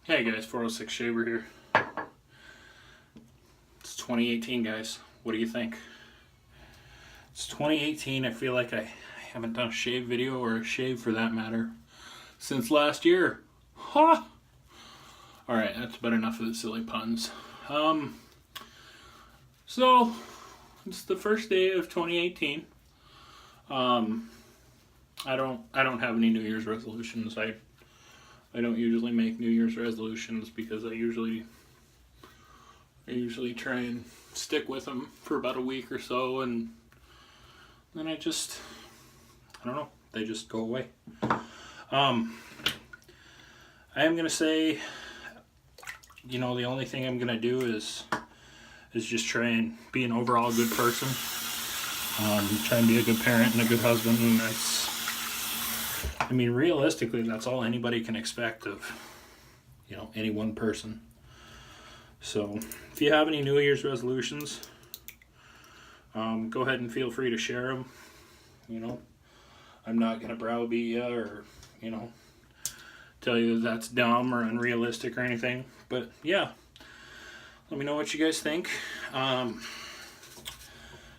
Hey guys, 406 Shaver here. It's 2018, guys. What do you think? It's 2018. I feel like I haven't done a shave video, or a shave for that matter, since last year. Ha! Alright, that's about enough of the silly puns. So, it's the first day of 2018. I don't have any New Year's resolutions. I don't usually make New Year's resolutions because I usually try and stick with them for about a week or so, and then I don't know, they just go away. I am gonna say, the only thing I'm gonna do is just try and be an overall good person. Try and be a good parent and a good husband, and realistically, that's all anybody can expect of, any one person. So, if you have any New Year's resolutions, go ahead and feel free to share them. I'm not going to browbeat you or, tell you that that's dumb or unrealistic or anything. But, yeah, let me know what you guys think.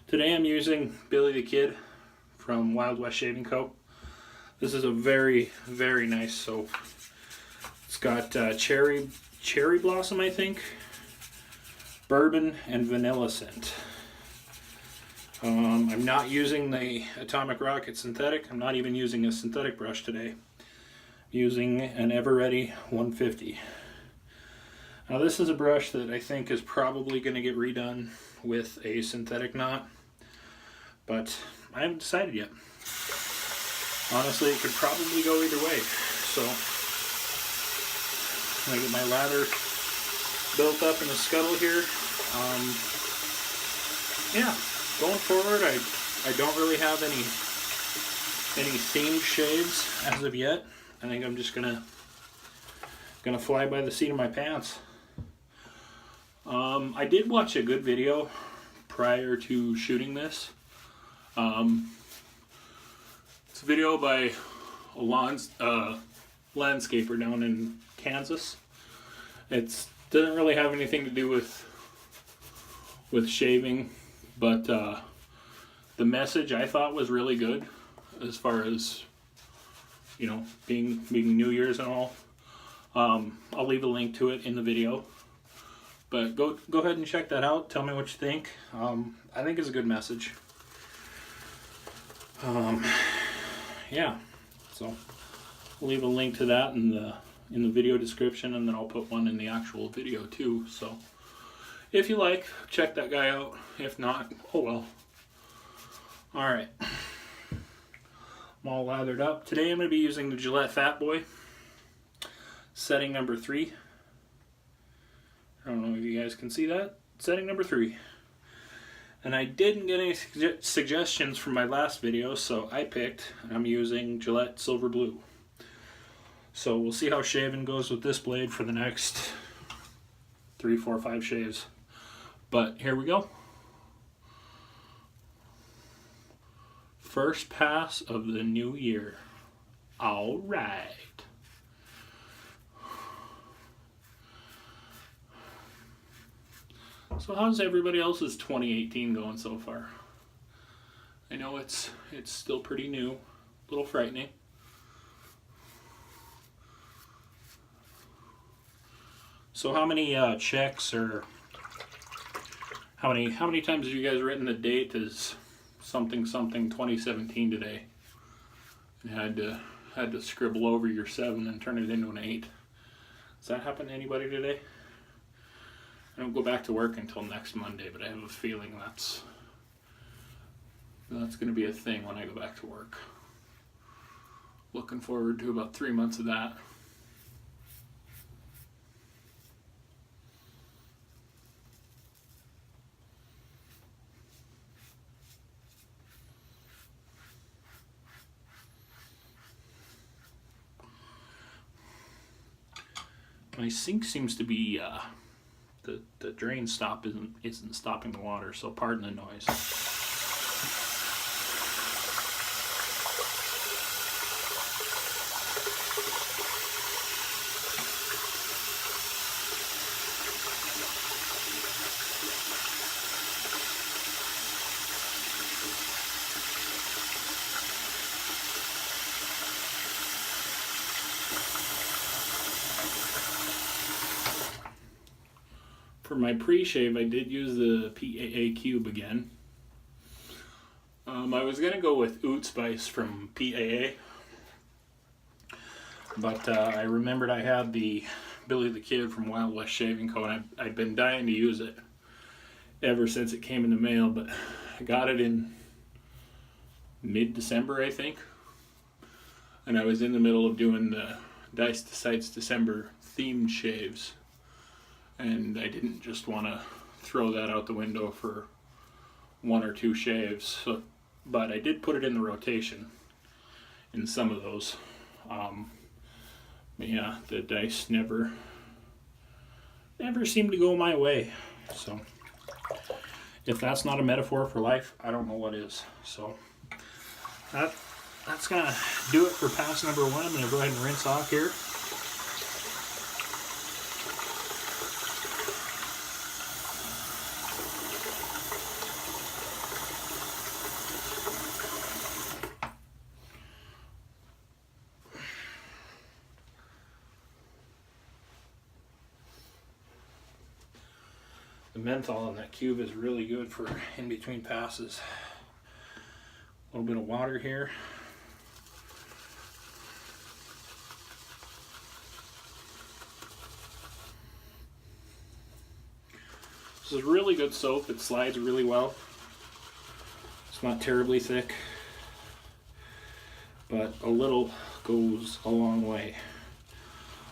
Today I'm using Billy the Kid from Wild West Shaving Co. This is a very, very nice soap. It's got cherry blossom, I think, bourbon, and vanilla scent. I'm not using the Atomic Rocket synthetic. I'm not even using a synthetic brush today. I'm using an Everready 150. Now this is a brush that I think is probably going to get redone with a synthetic knot, but I haven't decided yet. Honestly, it could probably go either way. So, I get my lather built up in a scuttle here. Yeah, going forward, I don't really have any themed shaves as of yet. I think I'm just gonna fly by the seat of my pants. I did watch a good video prior to shooting this. It's a video by a landscaper down in Kansas. It doesn't really have anything to do with shaving, but the message I thought was really good as far as being New Year's and all. I'll leave a link to it in the video, but go ahead and check that out. Tell me what you think. I think it's a good message. Yeah, so I'll leave a link to that in the video description, and then I'll put one in the actual video too. So if you like, check that guy out. If not, oh well. Alright, I'm all lathered up. Today I'm going to be using the Gillette Fat Boy, setting number 3. I don't know if you guys can see that. Setting number 3. And I didn't get any suggestions from my last video, so I picked, and I'm using Gillette Silver Blue. So we'll see how shaving goes with this blade for the next 3, 4, 5 shaves. But here we go. First pass of the new year. All right. So how's everybody else's 2018 going so far? I know it's still pretty new, a little frightening. So how many checks, or how many times have you guys written the date as something 2017 today? You had to scribble over your 7 and turn it into an 8. Does that happen to anybody today? I don't go back to work until next Monday, but I have a feeling that's going to be a thing when I go back to work. Looking forward to about 3 months of that. My sink seems to be the drain stop isn't stopping the water, so pardon the noise. my pre-shave, I did use the PAA cube again. I was going to go with Oud Spice from PAA, but I remembered I had the Billy the Kid from Wild West Shaving Co. and I'd been dying to use it ever since it came in the mail, but I got it in mid-December, I think, and I was in the middle of doing the Dice Decides December themed shaves, and I didn't just want to throw that out the window for 1 or 2 shaves, so, but I did put it in the rotation in some of those. Yeah, the dice never seemed to go my way. So if that's not a metaphor for life, I don't know what is. So that's gonna do it for pass number 1. I'm gonna go ahead and rinse off here. The menthol in that cube is really good for in between passes. A little bit of water here. This is really good soap. It slides really well. It's not terribly thick, but a little goes a long way.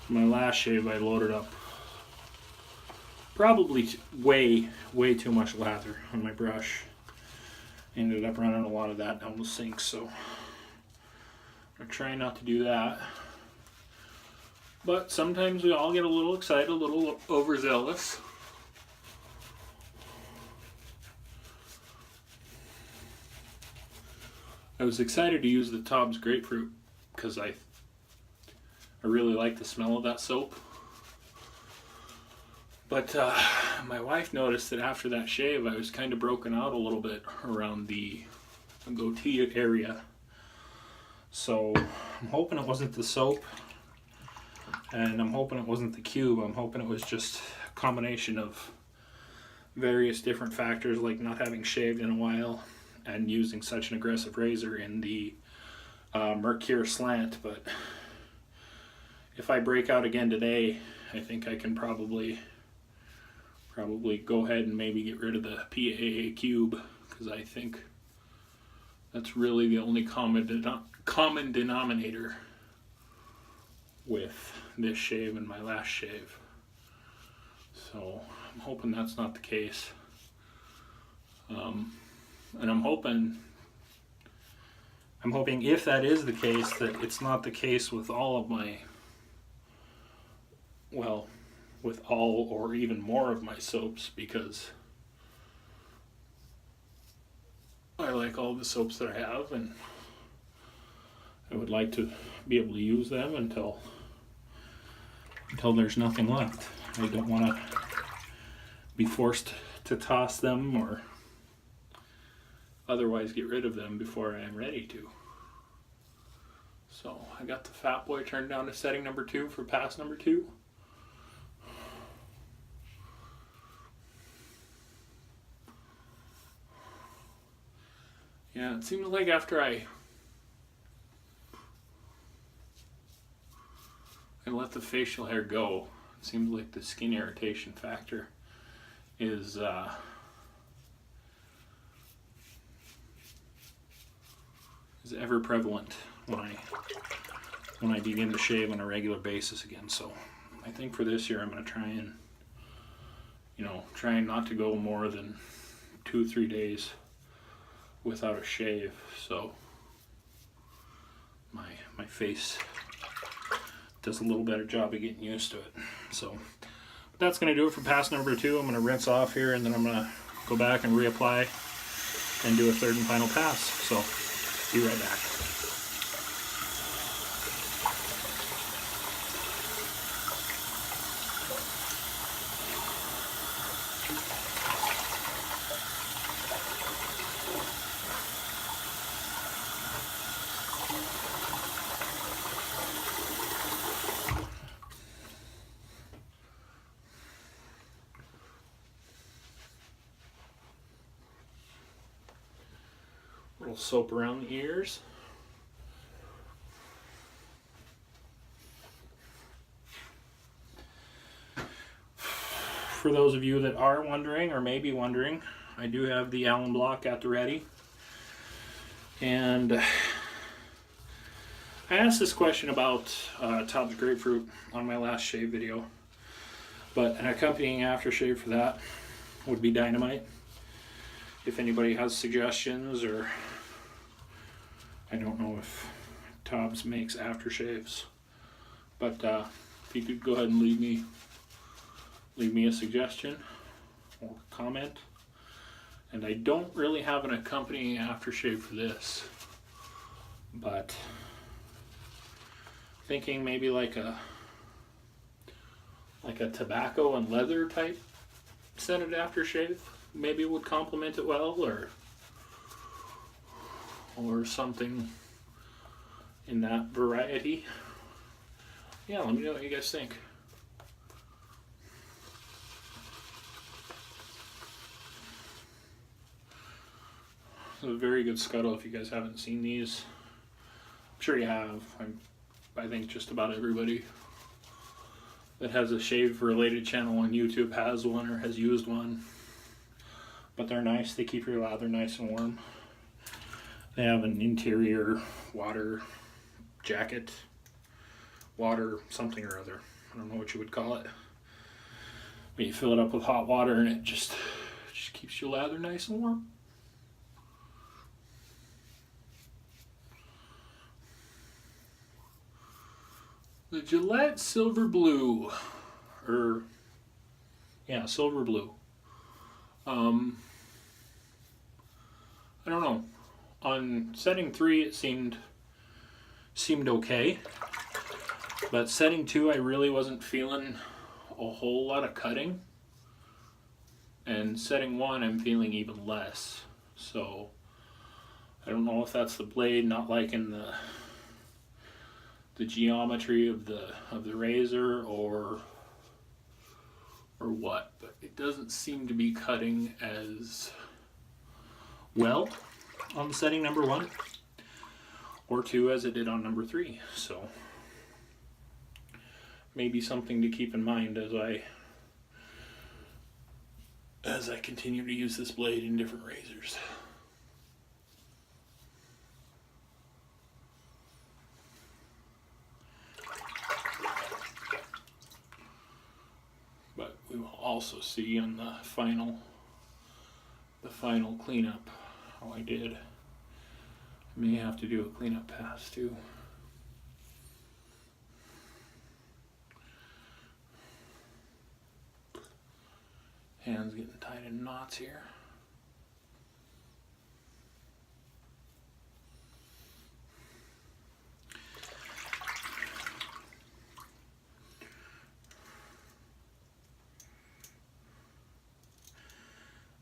My last shave, I loaded up probably way too much lather on my brush. Ended up running a lot of that down the sink, so I'm trying not to do that. But sometimes we all get a little excited, a little overzealous. I was excited to use the Tobbs grapefruit because I really like the smell of that soap. But my wife noticed that after that shave I was kind of broken out a little bit around the goatee area. So I'm hoping it wasn't the soap, and I'm hoping it wasn't the cube. I'm hoping it was just a combination of various different factors, like not having shaved in a while and using such an aggressive razor in the Mercure slant. But if I break out again today, I think I can probably go ahead and maybe get rid of the PAA cube, because I think that's really the only common denominator with this shave and my last shave. So I'm hoping that's not the case. And I'm hoping if that is the case, that it's not the case with all of my, well, with all or even more of my soaps, because I like all the soaps that I have, and I would like to be able to use them until there's nothing left. I don't want to be forced to toss them or otherwise get rid of them before I am ready to. So I got the Fat Boy turned down to setting number 2 for pass number 2. Yeah, it seems like after I let the facial hair go, it seems like the skin irritation factor is ever prevalent when I begin to shave on a regular basis again. So I think for this year I'm going to try and not to go more than 2-3 days without a shave, so my face does a little better job of getting used to it. So that's going to do it for pass number 2. I'm going to rinse off here, and then I'm going to go back and reapply and do a third and final pass. So be right back. little soap around the ears. For those of you that are wondering, or may be wondering, I do have the Allen block at the ready. And I asked this question about Todd's grapefruit on my last shave video, but an accompanying aftershave for that would be Dynamite. If anybody has suggestions, or I don't know if Todd's makes aftershaves, but if you could go ahead and leave me a suggestion or comment. And I don't really have an accompanying aftershave for this, but thinking maybe like a tobacco and leather type scented aftershave maybe would complement it well, or something in that variety. Yeah, let me know what you guys think. A very good scuttle if you guys haven't seen these. I'm sure you have. I think just about everybody that has a shave related channel on YouTube has one or has used one. But they're nice. They keep your lather nice and warm. They have an interior water jacket, water something or other. I don't know what you would call it. But you fill it up with hot water and it just keeps your lather nice and warm. The Gillette Silver Blue, Silver Blue. I don't know. On setting 3, it seemed okay, but setting 2, I really wasn't feeling a whole lot of cutting, and setting 1, I'm feeling even less. So I don't know if that's the blade not liking the geometry of the razor or what, but it doesn't seem to be cutting as well on setting number 1 or 2 as it did on number 3. So maybe something to keep in mind as I continue to use this blade in different razors. We will also see on the final cleanup how I did. I may have to do a cleanup pass too. Hands getting tied in knots here.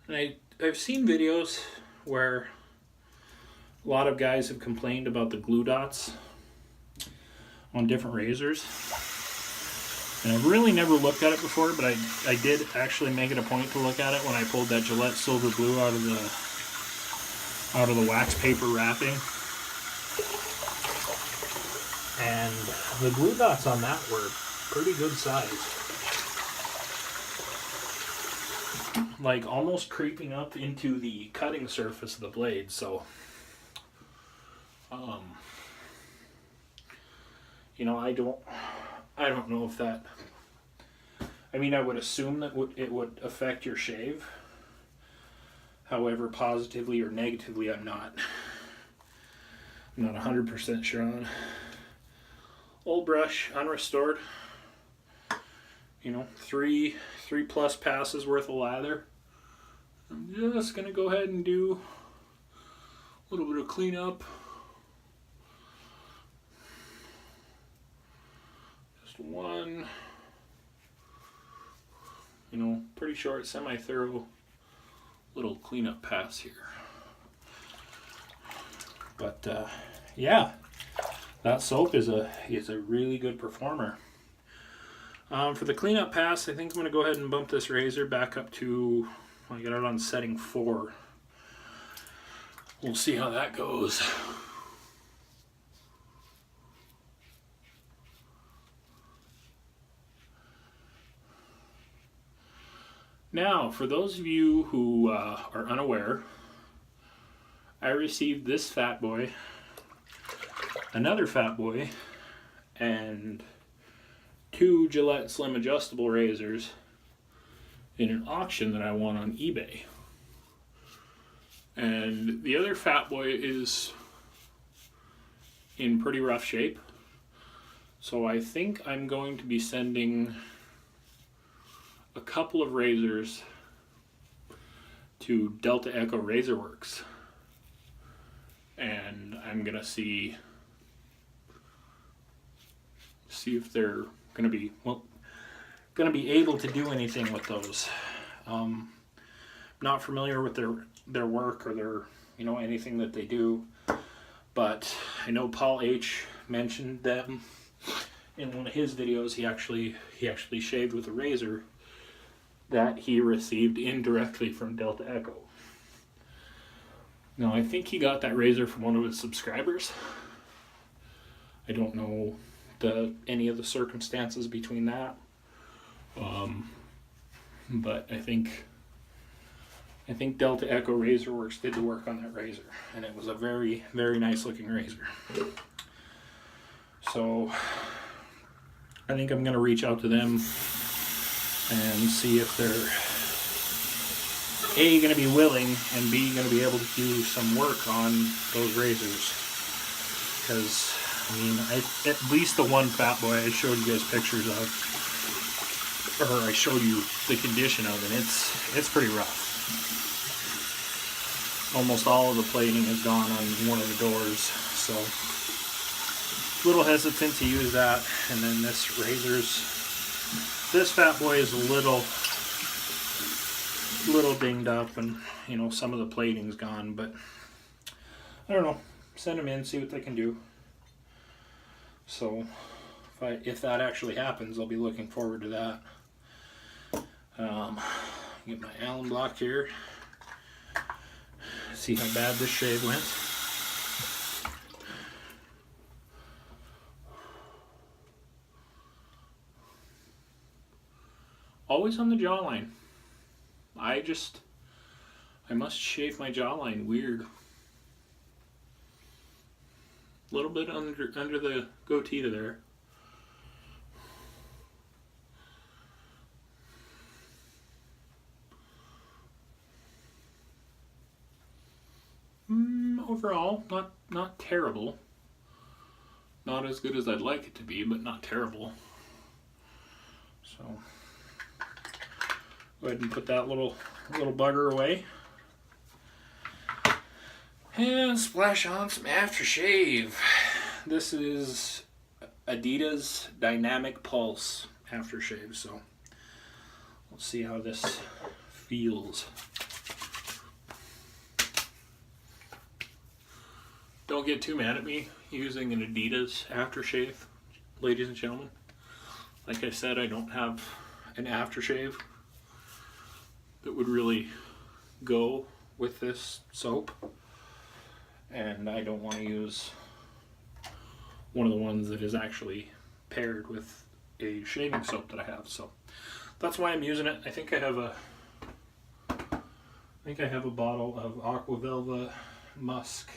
And I've seen videos where a lot of guys have complained about the glue dots on different razors. And I've really never looked at it before, but I did actually make it a point to look at it when I pulled that Gillette Silver Blue out of the wax paper wrapping. And the glue dots on that were pretty good size. Like almost creeping up into the cutting surface of the blade. So I don't know if that, I mean, I would assume that it would affect your shave. However, positively or negatively, I'm not 100% sure on. Old brush, unrestored. 3 plus passes worth of lather. I'm just gonna go ahead and do a little bit of cleanup. Just one, pretty short, semi-thorough little cleanup pass here. But yeah, that soap is a really good performer. For the cleanup pass, I think I'm going to go ahead and bump this razor back up to, I got it on setting 4. we'll see how that goes. Now, for those of you who are unaware, I received this fat boy, another fat boy, and 2 Gillette Slim Adjustable razors in an auction that I won on eBay. And the other fat boy is in pretty rough shape, so I think I'm going to be sending a couple of razors to Delta Echo Razor Works, and I'm gonna see if they're gonna be able to do anything with those. Not familiar with their work or their anything that they do, but I know Paul H mentioned them in one of his videos. He actually shaved with a razor that he received indirectly from Delta Echo. Now, I think he got that razor from one of his subscribers. I don't know any of the circumstances between that, but I think Delta Echo Razor Works did the work on that razor, and it was a very, very nice looking razor. So I think I'm going to reach out to them and see if they're A, going to be willing, and B, going to be able to do some work on those razors. Because, I mean, at least the one fat boy I showed you guys pictures of, or I showed you the condition of it, it's pretty rough. Almost all of the plating is gone on one of the doors, so a little hesitant to use that. And then this fat boy is a little dinged up, and some of the plating's gone, but I don't know. Send them in, see what they can do. So if that actually happens, I'll be looking forward to that. Get my Allen block here. See how bad this shave went. Always on the jawline. I must shave my jawline weird. A little bit under the goatee to there. Overall, not terrible. Not as good as I'd like it to be, but not terrible. So go ahead and put that little bugger away. And splash on some aftershave. This is Adidas Dynamic Pulse aftershave, so let's see how this feels. Don't get too mad at me using an Adidas aftershave, ladies and gentlemen. Like I said, I don't have an aftershave that would really go with this soap, and I don't want to use one of the ones that is actually paired with a shaving soap that I have, so that's why I'm using it. I think I have a bottle of Aqua Velva Musk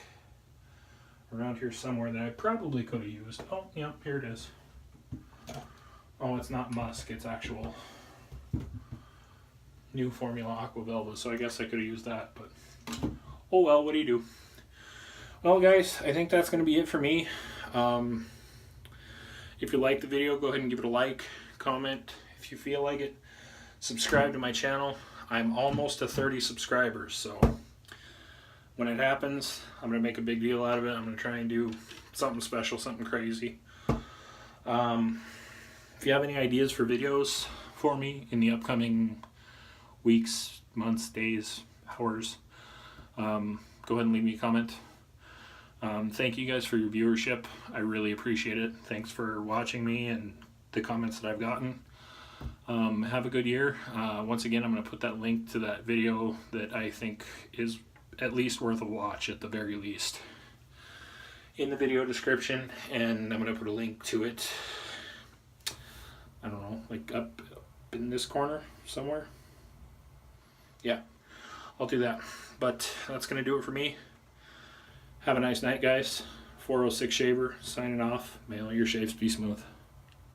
around here somewhere that I probably could have used. Oh, yeah, here it is. Oh, it's not musk, it's actual new formula Aqua Velva, so I guess I could have used that, but oh well, what do you do? Well, guys, I think that's going to be it for me. If you like the video, go ahead and give it a like, comment if you feel like it, subscribe to my channel. I'm almost to 30 subscribers, so when it happens, I'm going to make a big deal out of it. I'm going to try and do something special, something crazy. If you have any ideas for videos for me in the upcoming weeks, months, days, hours, go ahead and leave me a comment. Thank you guys for your viewership. I really appreciate it. Thanks for watching me and the comments that I've gotten. Have a good year. Once again, I'm going to put that link to that video that I think is at least worth a watch at the very least. In the video description, and I'm going to put a link to it, I don't know, like up in this corner somewhere. Yeah, I'll do that. But that's going to do it for me. Have a nice night, guys. 406 Shaver signing off. May all your shaves be smooth.